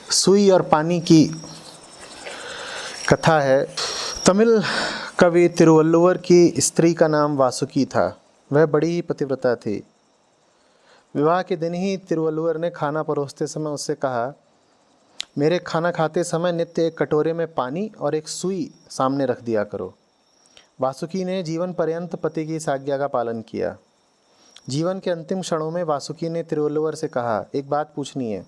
सुई और पानी की कथा है। तमिल कवि तिरुवल्लुवर की स्त्री का नाम वासुकी था। वह बड़ी ही पतिव्रता थी। विवाह के दिन ही तिरुवल्लुवर ने खाना परोसते समय उससे कहा, मेरे खाना खाते समय नित्य एक कटोरे में पानी और एक सुई सामने रख दिया करो। वासुकी ने जीवन पर्यंत पति की इस आज्ञा का पालन किया। जीवन के अंतिम क्षणों में वासुकी ने तिरुवल्लुवर से कहा, एक बात पूछनी है।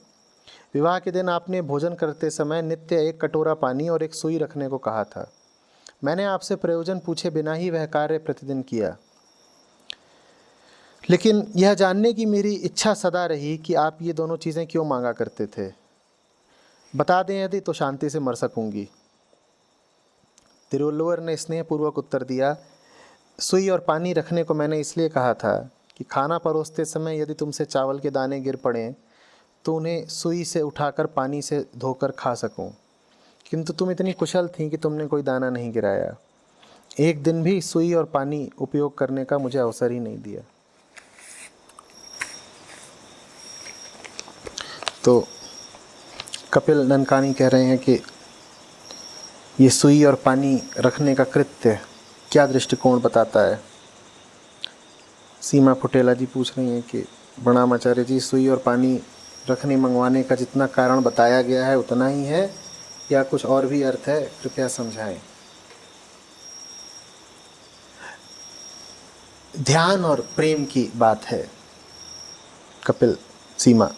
विवाह के दिन आपने भोजन करते समय नित्य एक कटोरा पानी और एक सुई रखने को कहा था। मैंने आपसे प्रयोजन पूछे बिना ही वह कार्य प्रतिदिन किया, लेकिन यह जानने की मेरी इच्छा सदा रही कि आप ये दोनों चीज़ें क्यों मांगा करते थे। बता दें यदि तो शांति से मर सकूंगी। तिरुवल्लुवर ने स्नेहपूर्वक उत्तर दिया, सुई और पानी रखने को मैंने इसलिए कहा था कि खाना परोसते समय यदि तुमसे चावल के दाने गिर पड़ें तो उन्हें सुई से उठाकर पानी से धोकर खा सकूं, किंतु तुम इतनी कुशल थीं कि तुमने कोई दाना नहीं गिराया। एक दिन भी सुई और पानी उपयोग करने का मुझे अवसर ही नहीं दिया। तो कपिल ननकानी कह रहे हैं कि ये सुई और पानी रखने का कृत्य क्या दृष्टिकोण बताता है। सीमा फुटेला जी पूछ रही हैं कि प्रणाम आचार्य जी, सुई और पानी रखने मंगवाने का जितना कारण बताया गया है उतना ही है या कुछ और भी अर्थ है, कृपया समझाएं। ध्यान और प्रेम की बात है। कपिल, सीमा,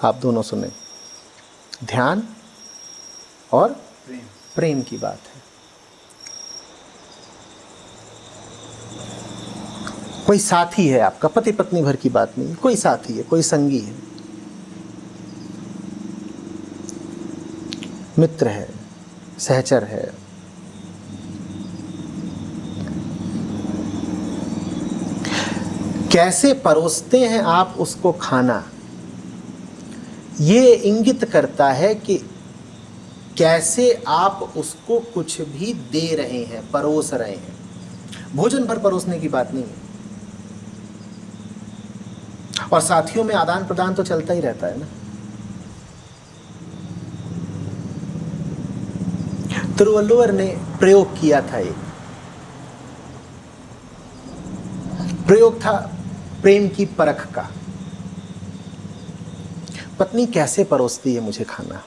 आप दोनों सुने। ध्यान और प्रेम की बात है। कोई साथी है आपका, पति पत्नी भर की बात नहीं, कोई साथी है, कोई संगी है, मित्र है, सहचर है। कैसे परोसते हैं आप उसको खाना, ये इंगित करता है कि कैसे आप उसको कुछ भी दे रहे हैं, परोस रहे हैं। भोजन भर परोसने की बात नहीं है। और साथियों में आदान प्रदान तो चलता ही रहता है ना। तिरुवल्लुवर ने प्रयोग किया था, एक प्रयोग था प्रेम की परख का। पत्नी कैसे परोसती है मुझे खाना,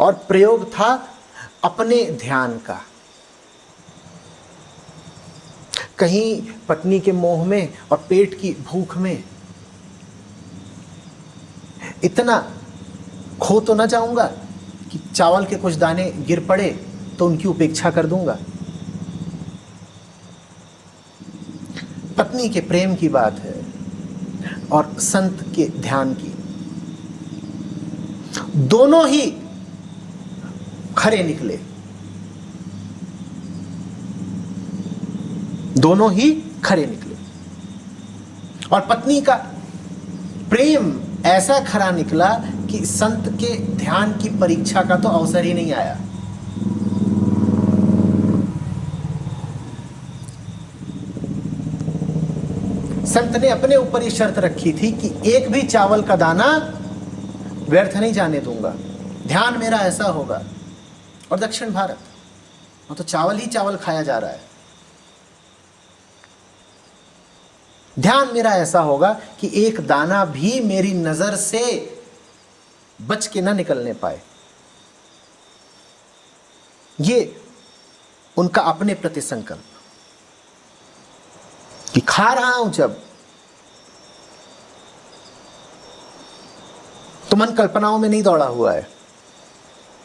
और प्रयोग था अपने ध्यान का। कहीं पत्नी के मोह में और पेट की भूख में इतना खो तो ना जाऊंगा कि चावल के कुछ दाने गिर पड़े तो उनकी उपेक्षा कर दूंगा। पत्नी के प्रेम की बात है और संत के ध्यान की। दोनों ही खरे निकले, दोनों ही खरे निकले। और पत्नी का प्रेम ऐसा खरा निकला कि संत के ध्यान की परीक्षा का तो अवसर ही नहीं आया। संत ने अपने ऊपर ही शर्त रखी थी कि एक भी चावल का दाना व्यर्थ नहीं जाने दूंगा, ध्यान मेरा ऐसा होगा। और दक्षिण भारत वहां तो चावल ही चावल खाया जा रहा है। ध्यान मेरा ऐसा होगा कि एक दाना भी मेरी नजर से बच के ना निकलने पाए। ये उनका अपने प्रति संकल्प कि खा रहा हूं जब, तो मन कल्पनाओं में नहीं दौड़ा हुआ है,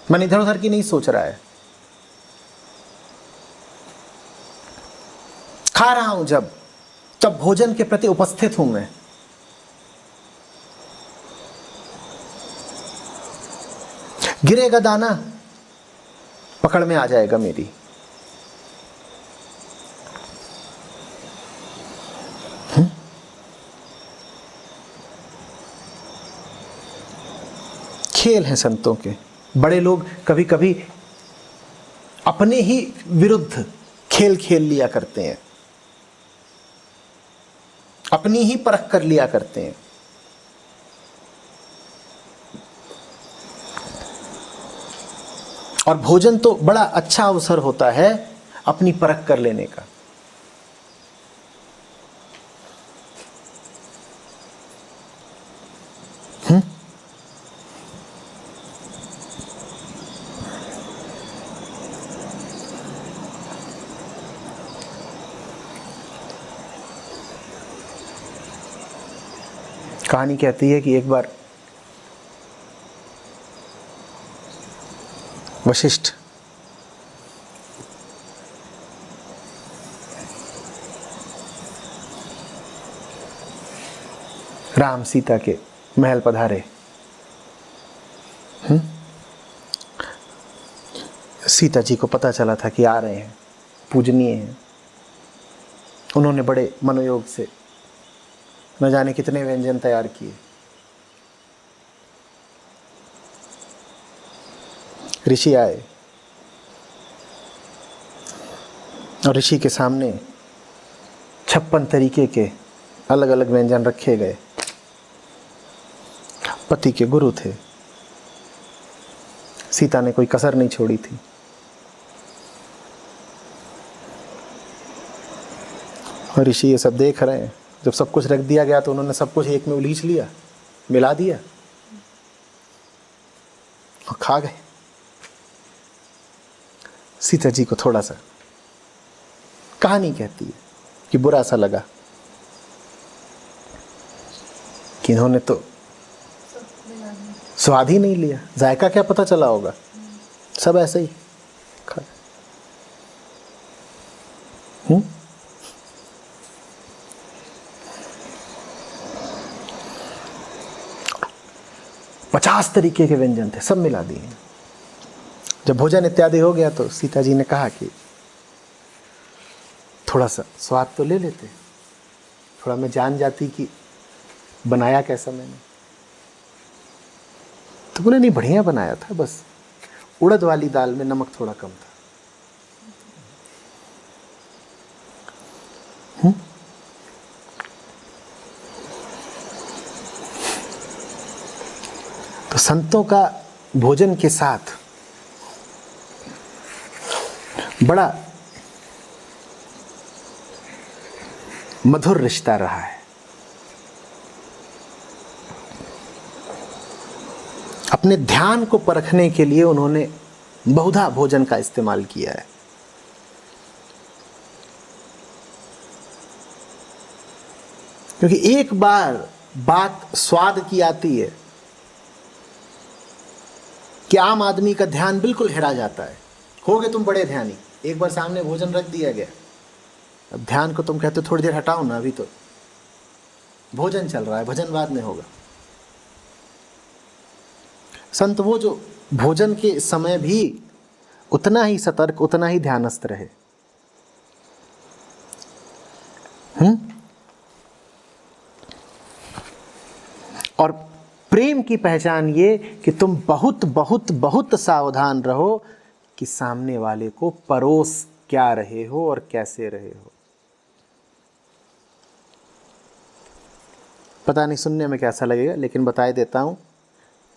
मन इधर उधर की नहीं सोच रहा है। खा रहा हूं जब, तब भोजन के प्रति उपस्थित हूं मैं। गिरेगा दाना, पकड़ में आ जाएगा मेरी। खेल हैं संतों के। बड़े लोग कभी कभी अपने ही विरुद्ध खेल खेल लिया करते हैं, अपनी ही परख कर लिया करते हैं। और भोजन तो बड़ा अच्छा अवसर होता है अपनी परख कर लेने का। कहानी कहती है कि एक बार वशिष्ठ राम सीता के महल पधारे। सीता जी को पता चला था कि आ रहे हैं, पूजनीय हैं। उन्होंने बड़े मनोयोग से न जाने कितने व्यंजन तैयार किए। ऋषि आए और ऋषि के सामने 56 तरीके के अलग अलग व्यंजन रखे गए। पति के गुरु थे, सीता ने कोई कसर नहीं छोड़ी थी। और ऋषि ये सब देख रहे हैं। जब सब कुछ रख दिया गया तो उन्होंने सब कुछ एक में उलीच लिया, मिला दिया और खा गए। सीता जी को थोड़ा सा, कहानी कहती है कि बुरा सा लगा कि इन्होंने तो स्वाद ही नहीं लिया, जायका क्या पता चला होगा, सब ऐसे ही खा। 50 तरीके के व्यंजन थे, सब मिला दिए। जब भोजन इत्यादि हो गया तो सीता जी ने कहा कि थोड़ा सा स्वाद तो ले लेते, थोड़ा मैं जान जाती कि बनाया कैसा मैंने। तो बोले नहीं, बढ़िया बनाया था, बस उड़द वाली दाल में नमक थोड़ा कम था। तो संतों का भोजन के साथ बड़ा मधुर रिश्ता रहा है। अपने ध्यान को परखने के लिए उन्होंने बहुधा भोजन का इस्तेमाल किया है। क्योंकि एक बार बात स्वाद की आती है कि आम आदमी का ध्यान बिल्कुल हिरा जाता है। हो गए तुम बड़े ध्यानी, एक बार सामने भोजन रख दिया गया, अब ध्यान को तुम कहते हो थोड़ी देर हटाओ ना, अभी तो भोजन चल रहा है, भजन बाद में होगा। संत वो जो भोजन के समय भी उतना ही सतर्क, उतना ही ध्यानस्थ रहे। और प्रेम की पहचान ये कि तुम बहुत बहुत बहुत सावधान रहो कि सामने वाले को परोस क्या रहे हो और कैसे रहे हो। पता नहीं सुनने में कैसा लगेगा, लेकिन बता देता हूं,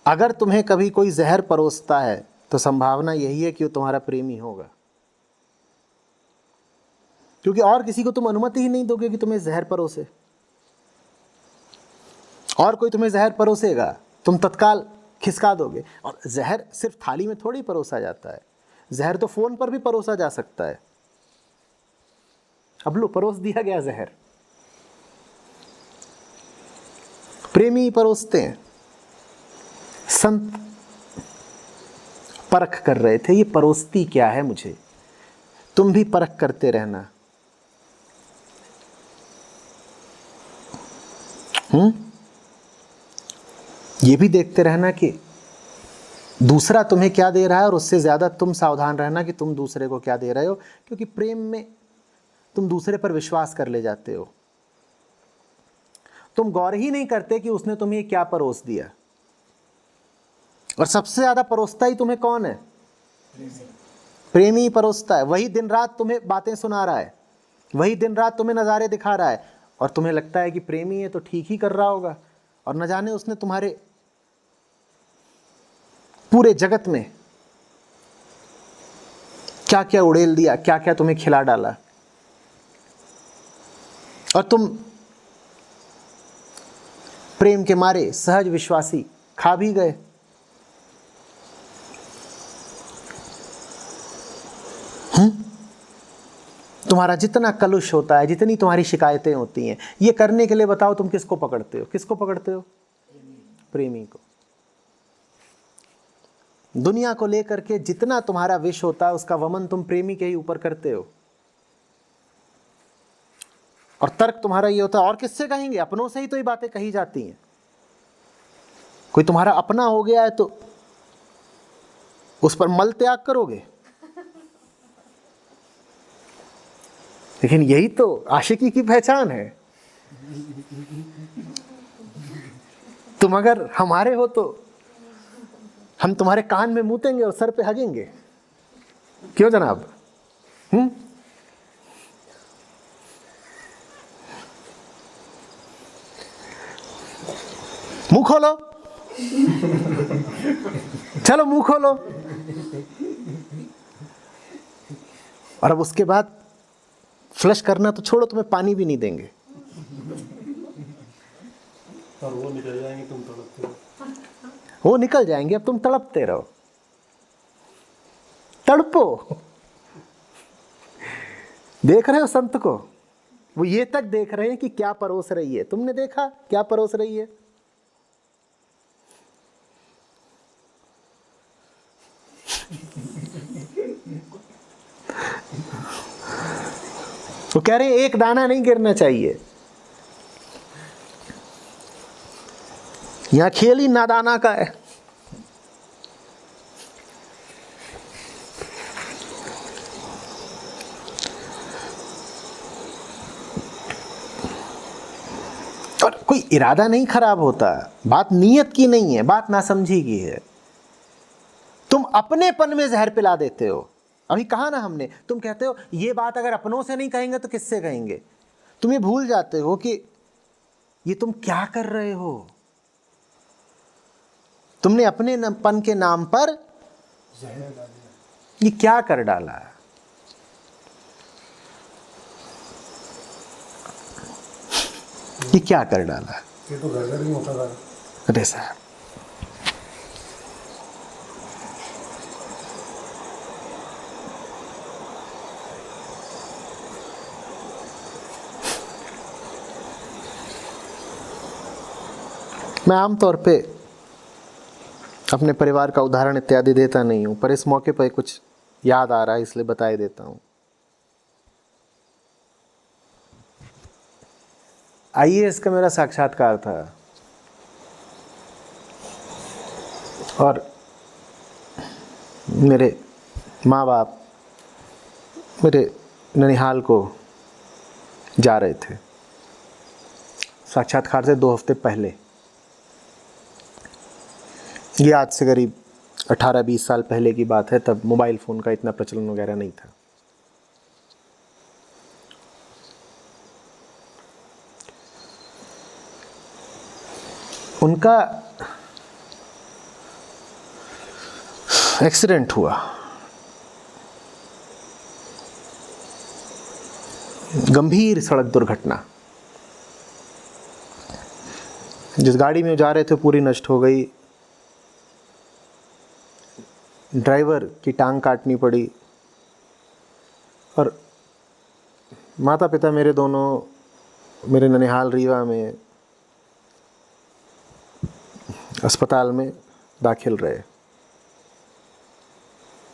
अगर तुम्हें कभी कोई जहर परोसता है तो संभावना यही है कि वो तुम्हारा प्रेमी होगा। क्योंकि और किसी को तुम अनुमति ही नहीं दोगे कि तुम्हें जहर परोसे। और कोई तुम्हें जहर परोसेगा, तुम तत्काल खिसका दोगे। और जहर सिर्फ थाली में थोड़ी परोसा जाता है, जहर तो फोन पर भी परोसा जा सकता है। अब लो, परोस दिया गया जहर। प्रेमी परोसते हैं। संत परख कर रहे थे, ये परोसती क्या है मुझे। तुम भी परख करते रहना। ये भी देखते रहना कि दूसरा तुम्हें क्या दे रहा है, और उससे ज्यादा तुम सावधान रहना कि तुम दूसरे को क्या दे रहे हो। क्योंकि प्रेम में तुम दूसरे पर विश्वास कर ले जाते हो, तुम गौर ही नहीं करते कि उसने तुम्हें क्या परोस दिया। और सबसे ज्यादा परोसता ही तुम्हें कौन है? प्रेमी परोसता है। वही दिन रात तुम्हें बातें सुना रहा है, वही दिन रात तुम्हें नज़ारे दिखा रहा है, और तुम्हें लगता है कि प्रेमी है तो ठीक ही कर रहा होगा। और न जाने उसने तुम्हारे पूरे जगत में क्या क्या उड़ेल दिया, क्या क्या तुम्हें खिला डाला, और तुम प्रेम के मारे सहज विश्वासी खा भी गए। तुम्हारा जितना कलुष होता है, जितनी तुम्हारी शिकायतें होती हैं, ये करने के लिए बताओ तुम किसको पकड़ते हो? किसको पकड़ते हो? प्रेमी को। दुनिया को लेकर के जितना तुम्हारा विष होता है, उसका वमन तुम प्रेमी के ही ऊपर करते हो। और तर्क तुम्हारा ये होता है, और किससे कहेंगे? अपनों से ही तो ये बातें कही जाती हैं। कोई तुम्हारा अपना हो गया है तो उस पर मल त्याग करोगे? लेकिन यही तो आशिकी की पहचान है। तुम अगर हमारे हो तो हम तुम्हारे कान में मूतेंगे और सर पे हगेंगे। क्यों जनाब? मुंह खोलो, चलो मुंह खोलो। और अब उसके बाद फ्लश करना तो छोड़ो, तुम्हें पानी भी नहीं देंगे। और वो निकल जाएंगे, तुम तड़पते हो। वो निकल जाएंगे, अब तुम तड़पते रहो। तड़पो। देख रहे हो संत को? वो ये तक देख रहे हैं कि क्या परोस रही है। तुमने देखा क्या परोस रही है? वो कह रहे हैं एक दाना नहीं गिरना चाहिए। यहां खेल ही नादाना का है। और कोई इरादा नहीं खराब होता, बात नीयत की नहीं है, बात नासमझी की है। तुम अपनेपन में जहर पिला देते हो। अभी कहा ना हमने, तुम कहते हो ये बात अगर अपनों से नहीं कहेंगे तो किससे कहेंगे? तुम ये भूल जाते हो कि ये तुम क्या कर रहे हो। तुमने अपने पन के नाम पर ये क्या कर डाला। ये क्या कर डाला? ये तो घर नहीं होता था। अरे साहब, मैं आमतौर पे अपने परिवार का उदाहरण इत्यादि देता नहीं हूं, पर इस मौके पर कुछ याद आ रहा है इसलिए बता ही देता हूं। आईएएस का मेरा साक्षात्कार था और मेरे माँ बाप मेरे ननिहाल को जा रहे थे। साक्षात्कार से 2 हफ्ते पहले, ये आज से करीब 18-20 साल पहले की बात है। तब मोबाइल फ़ोन का इतना प्रचलन वगैरह नहीं था। उनका एक्सीडेंट हुआ, गंभीर सड़क दुर्घटना। जिस गाड़ी में जा रहे थे पूरी नष्ट हो गई। ड्राइवर की टांग काटनी पड़ी और माता पिता मेरे दोनों मेरे ननिहाल रीवा में अस्पताल में दाखिल रहे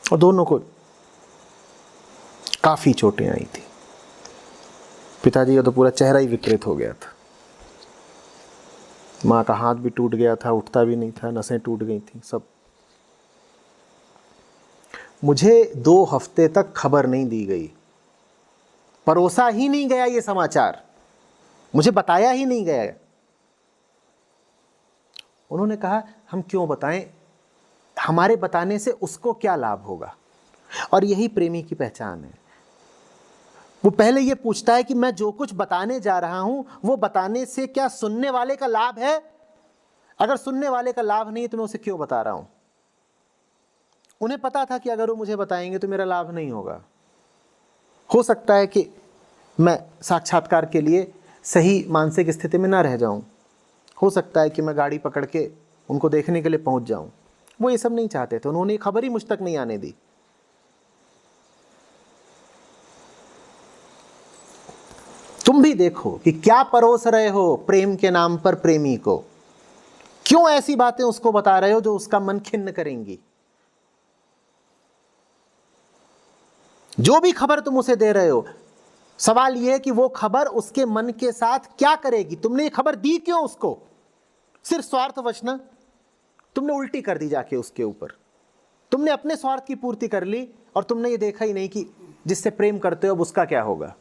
और दोनों को काफ़ी चोटें आई थी। पिताजी का तो पूरा चेहरा ही विकृत हो गया था। माँ का हाथ भी टूट गया था, उठता भी नहीं था, नसें टूट गई थी सब। मुझे 2 हफ्ते तक खबर नहीं दी गई, परोसा ही नहीं गया ये समाचार, मुझे बताया ही नहीं गया। उन्होंने कहा हम क्यों बताएं, हमारे बताने से उसको क्या लाभ होगा। और यही प्रेमी की पहचान है। वो पहले ये पूछता है कि मैं जो कुछ बताने जा रहा हूं वो बताने से क्या सुनने वाले का लाभ है। अगर सुनने वाले का लाभ नहीं है तो मैं उसे क्यों बता रहा हूं। उन्हें पता था कि अगर वो मुझे बताएंगे तो मेरा लाभ नहीं होगा। हो सकता है कि मैं साक्षात्कार के लिए सही मानसिक स्थिति में ना रह जाऊं, हो सकता है कि मैं गाड़ी पकड़ के उनको देखने के लिए पहुंच जाऊं। वो ये सब नहीं चाहते थे, उन्होंने खबर ही मुझ तक नहीं आने दी। तुम भी देखो कि क्या परोस रहे हो प्रेम के नाम पर प्रेमी को, क्यों ऐसी बातें उसको बता रहे हो जो उसका मन खिन्न करेंगी। जो भी खबर तुम उसे दे रहे हो, सवाल यह है कि वो खबर उसके मन के साथ क्या करेगी। तुमने ये खबर दी क्यों उसको? सिर्फ स्वार्थवश ना, तुमने उल्टी कर दी जाके उसके ऊपर। तुमने अपने स्वार्थ की पूर्ति कर ली और तुमने ये देखा ही नहीं कि जिससे प्रेम करते हो अब उसका क्या होगा।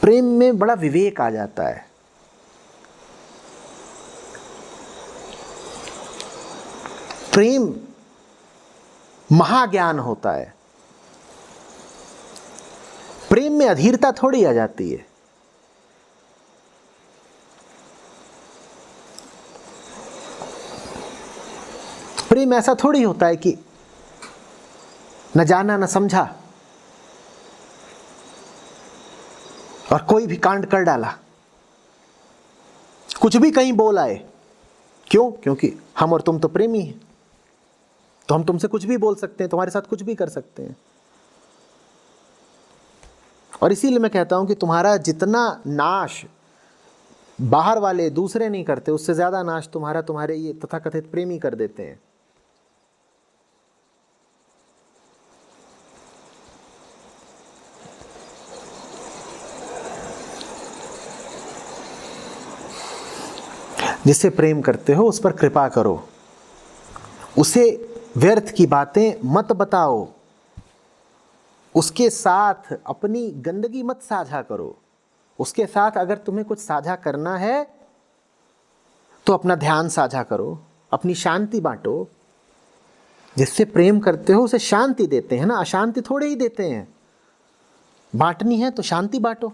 प्रेम में बड़ा विवेक आ जाता है। प्रेम महाज्ञान होता है। प्रेम में अधीरता थोड़ी आ जाती है। प्रेम ऐसा थोड़ी होता है कि न जाना न समझा और कोई भी कांड कर डाला, कुछ भी कहीं बोल आए। क्यों? क्योंकि हम और तुम तो प्रेमी हैं, तो हम तुमसे कुछ भी बोल सकते हैं, तुम्हारे साथ कुछ भी कर सकते हैं। और इसीलिए मैं कहता हूं कि तुम्हारा जितना नाश बाहर वाले दूसरे नहीं करते, उससे ज्यादा नाश तुम्हारे ये तथाकथित प्रेमी कर देते हैं। जिससे प्रेम करते हो उस पर कृपा करो, उसे व्यर्थ की बातें मत बताओ, उसके साथ अपनी गंदगी मत साझा करो। उसके साथ अगर तुम्हें कुछ साझा करना है तो अपना ध्यान साझा करो, अपनी शांति बांटो। जिससे प्रेम करते हो उसे शांति देते हैं ना, अशांति थोड़े ही देते हैं। बांटनी है तो शांति बांटो।